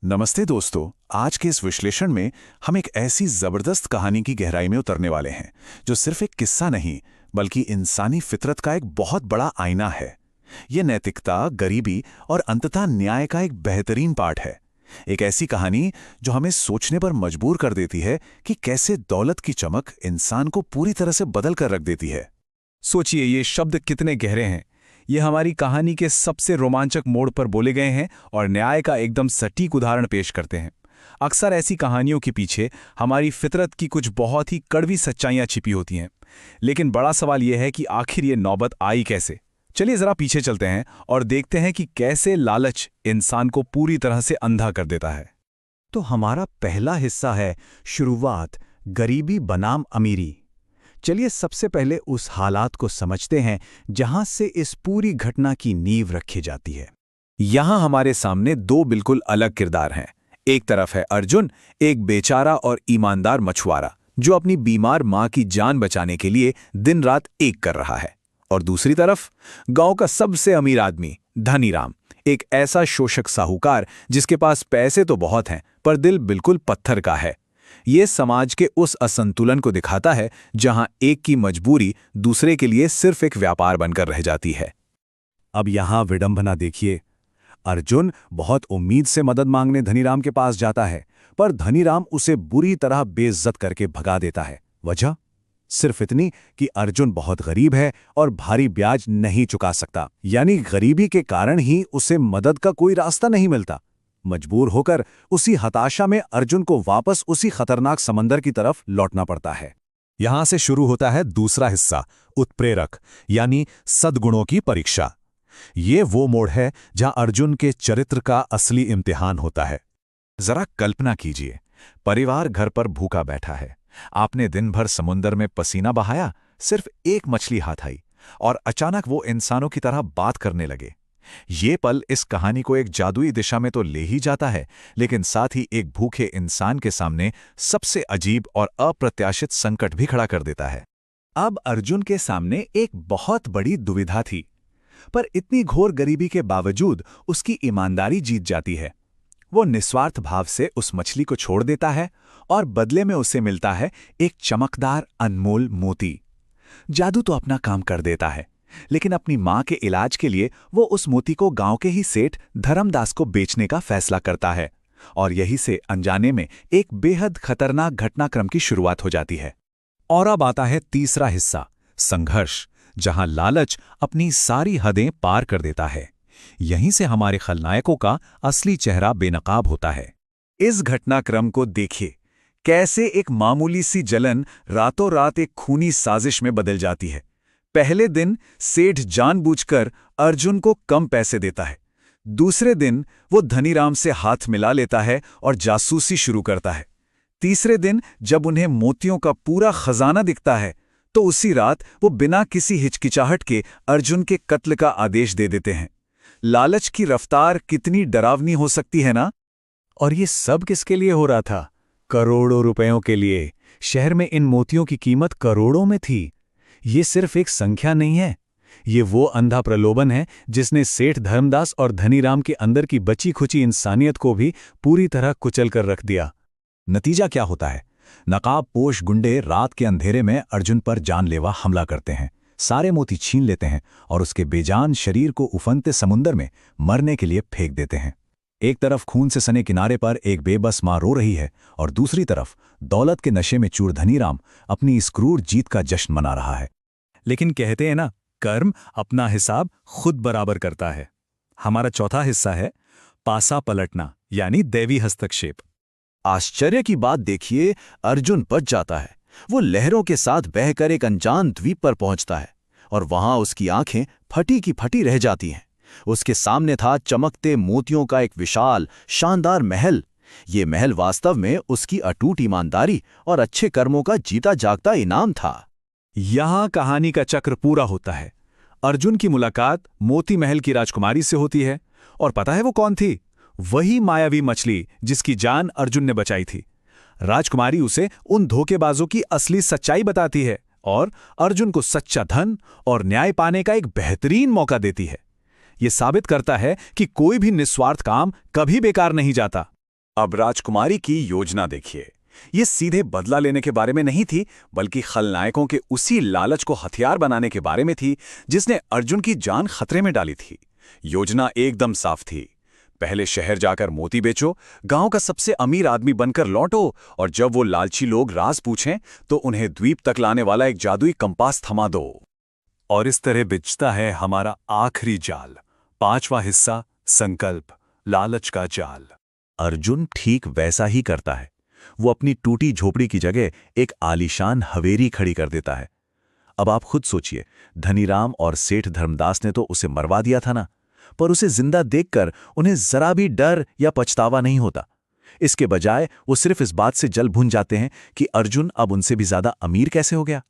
नमस्ते दोस्तों। आज के इस विश्लेषण में हम एक ऐसी जबरदस्त कहानी की गहराई में उतरने वाले हैं जो सिर्फ एक किस्सा नहीं बल्कि इंसानी फितरत का एक बहुत बड़ा आईना है। ये नैतिकता, गरीबी और अंततः न्याय का एक बेहतरीन पाठ है। एक ऐसी कहानी जो हमें सोचने पर मजबूर कर देती है कि कैसे दौलत की चमक इंसान को पूरी तरह से बदल कर रख देती है। सोचिए, ये शब्द कितने गहरे हैं। ये हमारी कहानी के सबसे रोमांचक मोड़ पर बोले गए हैं और न्याय का एकदम सटीक उदाहरण पेश करते हैं। अक्सर ऐसी कहानियों के पीछे हमारी फितरत की कुछ बहुत ही कड़वी सच्चाइयां छिपी होती हैं। लेकिन बड़ा सवाल यह है कि आखिर ये नौबत आई कैसे। चलिए जरा पीछे चलते हैं और देखते हैं कि कैसे लालच इंसान को पूरी तरह से अंधा कर देता है। तो हमारा पहला हिस्सा है शुरुआत, गरीबी बनाम अमीरी। चलिए सबसे पहले उस हालात को समझते हैं जहां से इस पूरी घटना की नींव रखी जाती है। यहां हमारे सामने दो बिल्कुल अलग किरदार हैं। एक तरफ है अर्जुन, एक बेचारा और ईमानदार मछुआरा जो अपनी बीमार मां की जान बचाने के लिए दिन रात एक कर रहा है। और दूसरी तरफ गांव का सबसे अमीर आदमी धनीराम, एक ऐसा शोषक साहूकार जिसके पास पैसे तो बहुत हैं पर दिल बिल्कुल पत्थर का है। ये समाज के उस असंतुलन को दिखाता है जहां एक की मजबूरी दूसरे के लिए सिर्फ एक व्यापार बनकर रह जाती है। अब यहां विडंबना देखिए। अर्जुन बहुत उम्मीद से मदद मांगने धनीराम के पास जाता है, पर धनीराम उसे बुरी तरह बेइज्जत करके भगा देता है। वजह सिर्फ इतनी कि अर्जुन बहुत गरीब है और भारी ब्याज नहीं चुका सकता। यानी गरीबी के कारण ही उसे मदद का कोई रास्ता नहीं मिलता। मजबूर होकर उसी हताशा में अर्जुन को वापस उसी खतरनाक समंदर की तरफ लौटना पड़ता है। यहां से शुरू होता है दूसरा हिस्सा, उत्प्रेरक यानी सद्गुणों की परीक्षा। ये वो मोड़ है जहां अर्जुन के चरित्र का असली इम्तिहान होता है। जरा कल्पना कीजिए, परिवार घर पर भूखा बैठा है। आपने दिन भर समुद्र में पसीना बहाया, सिर्फ एक मछली हाथ आई और अचानक वो इंसानों की तरह बात करने लगे। ये पल इस कहानी को एक जादुई दिशा में तो ले ही जाता है, लेकिन साथ ही एक भूखे इंसान के सामने सबसे अजीब और अप्रत्याशित संकट भी खड़ा कर देता है। अब अर्जुन के सामने एक बहुत बड़ी दुविधा थी, पर इतनी घोर गरीबी के बावजूद उसकी ईमानदारी जीत जाती है। वो निस्वार्थ भाव से उस मछली को छोड़ देता है और बदले में उसे मिलता है एक चमकदार अनमोल मोती। जादू तो अपना काम कर देता है, लेकिन अपनी मां के इलाज के लिए वो उस मोती को गांव के ही सेठ धर्मदास को बेचने का फैसला करता है और यही से अनजाने में एक बेहद खतरनाक घटनाक्रम की शुरुआत हो जाती है। और अब आता है तीसरा हिस्सा, संघर्ष, जहां लालच अपनी सारी हदें पार कर देता है। यहीं से हमारे खलनायकों का असली चेहरा बेनकाब होता है। इस घटनाक्रम को देखिए, कैसे एक मामूली सी जलन रातों रात एक खूनी साजिश में बदल जाती है। पहले दिन सेठ जानबूझकर अर्जुन को कम पैसे देता है। दूसरे दिन वो धनीराम से हाथ मिला लेता है और जासूसी शुरू करता है। तीसरे दिन जब उन्हें मोतियों का पूरा खजाना दिखता है तो उसी रात वो बिना किसी हिचकिचाहट के अर्जुन के कत्ल का आदेश दे देते हैं। लालच की रफ्तार कितनी डरावनी हो सकती है ना। और ये सब किसके लिए हो रहा था? करोड़ों रुपयों के लिए। शहर में इन मोतियों की कीमत करोड़ों में थी। ये सिर्फ एक संख्या नहीं है, ये वो अंधा प्रलोभन है जिसने सेठ धर्मदास और धनीराम के अंदर की बची खुची इंसानियत को भी पूरी तरह कुचल कर रख दिया। नतीजा क्या होता है? नकाबपोश गुंडे रात के अंधेरे में अर्जुन पर जानलेवा हमला करते हैं, सारे मोती छीन लेते हैं और उसके बेजान शरीर को उफनते समुंदर में मरने के लिए फेंक देते हैं। एक तरफ खून से सने किनारे पर एक बेबस मां रो रही है और दूसरी तरफ दौलत के नशे में चूर धनीराम अपनी इस क्रूर जीत का जश्न मना रहा है। लेकिन कहते हैं ना, कर्म अपना हिसाब खुद बराबर करता है। हमारा चौथा हिस्सा है पासा पलटना यानी दैवी हस्तक्षेप। आश्चर्य की बात देखिए, अर्जुन बच जाता है। वो लहरों के साथ बहकर एक अनजान द्वीप पर पहुंचता है और वहां उसकी आंखें फटी की फटी रह जाती हैं। उसके सामने था चमकते मोतियों का एक विशाल शानदार महल। ये महल वास्तव में उसकी अटूट ईमानदारी और अच्छे कर्मों का जीता जागता इनाम था। यहां कहानी का चक्र पूरा होता है। अर्जुन की मुलाकात मोती महल की राजकुमारी से होती है और पता है वो कौन थी? वही मायावी मछली जिसकी जान अर्जुन ने बचाई थी। राजकुमारी उसे उन धोखेबाजों की असली सच्चाई बताती है और अर्जुन को सच्चा धन और न्याय पाने का एक बेहतरीन मौका देती है। ये साबित करता है कि कोई भी निस्वार्थ काम कभी बेकार नहीं जाता। अब राजकुमारी की योजना देखिए। ये सीधे बदला लेने के बारे में नहीं थी, बल्कि खलनायकों के उसी लालच को हथियार बनाने के बारे में थी जिसने अर्जुन की जान खतरे में डाली थी। योजना एकदम साफ थी। पहले शहर जाकर मोती बेचो, गांव का सबसे अमीर आदमी बनकर लौटो, और जब वो लालची लोग राज पूछें तो उन्हें द्वीप तक लाने वाला एक जादुई कंपास थमा दो। और इस तरह बिछता है हमारा आखिरी जाल, 5वां हिस्सा, संकल्प, लालच का जाल। अर्जुन ठीक वैसा ही करता है। वो अपनी टूटी झोपड़ी की जगह एक आलीशान हवेली खड़ी कर देता है। अब आप खुद सोचिए, धनीराम और सेठ धर्मदास ने तो उसे मरवा दिया था ना, पर उसे जिंदा देखकर उन्हें जरा भी डर या पछतावा नहीं होता। इसके बजाय वो सिर्फ इस बात से जल भुन जाते हैं कि अर्जुन अब उनसे भी ज्यादा अमीर कैसे हो गया।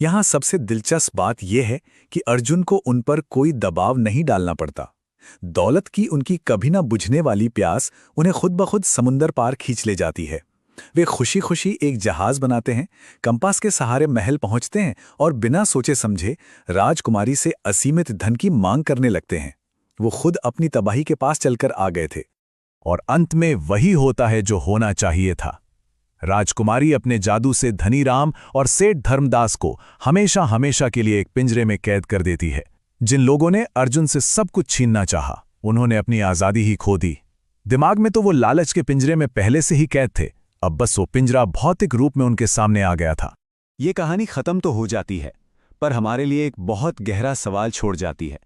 यहां सबसे दिलचस्प बात यह है कि अर्जुन को उन पर कोई दबाव नहीं डालना पड़ता। दौलत की उनकी कभी ना बुझने वाली प्यास उन्हें खुद ब खुद समुंदर पार खींच ले जाती है। वे खुशी खुशी एक जहाज बनाते हैं, कंपास के सहारे महल पहुंचते हैं और बिना सोचे समझे राजकुमारी से असीमित धन की मांग करने लगते हैं। वो खुद अपनी तबाही के पास चलकर आ गए थे। और अंत में वही होता है जो होना चाहिए था। राजकुमारी अपने जादू से धनीराम और सेठ धर्मदास को हमेशा हमेशा के लिए एक पिंजरे में कैद कर देती है। जिन लोगों ने अर्जुन से सब कुछ छीनना चाहा, उन्होंने अपनी आजादी ही खो दी। दिमाग में तो वो लालच के पिंजरे में पहले से ही कैद थे, अब बस वो पिंजरा भौतिक रूप में उनके सामने आ गया था। ये कहानी खत्म तो हो जाती है, पर हमारे लिए एक बहुत गहरा सवाल छोड़ जाती है।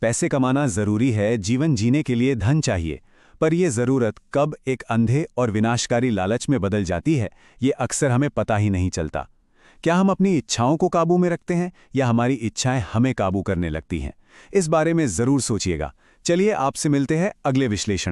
पैसे कमाना जरूरी है, जीवन जीने के लिए धन चाहिए, पर यह जरूरत कब एक अंधे और विनाशकारी लालच में बदल जाती है, ये अक्सर हमें पता ही नहीं चलता। क्या हम अपनी इच्छाओं को काबू में रखते हैं या हमारी इच्छाएं हमें काबू करने लगती हैं? इस बारे में जरूर सोचिएगा। चलिए आपसे मिलते हैं अगले विश्लेषण में।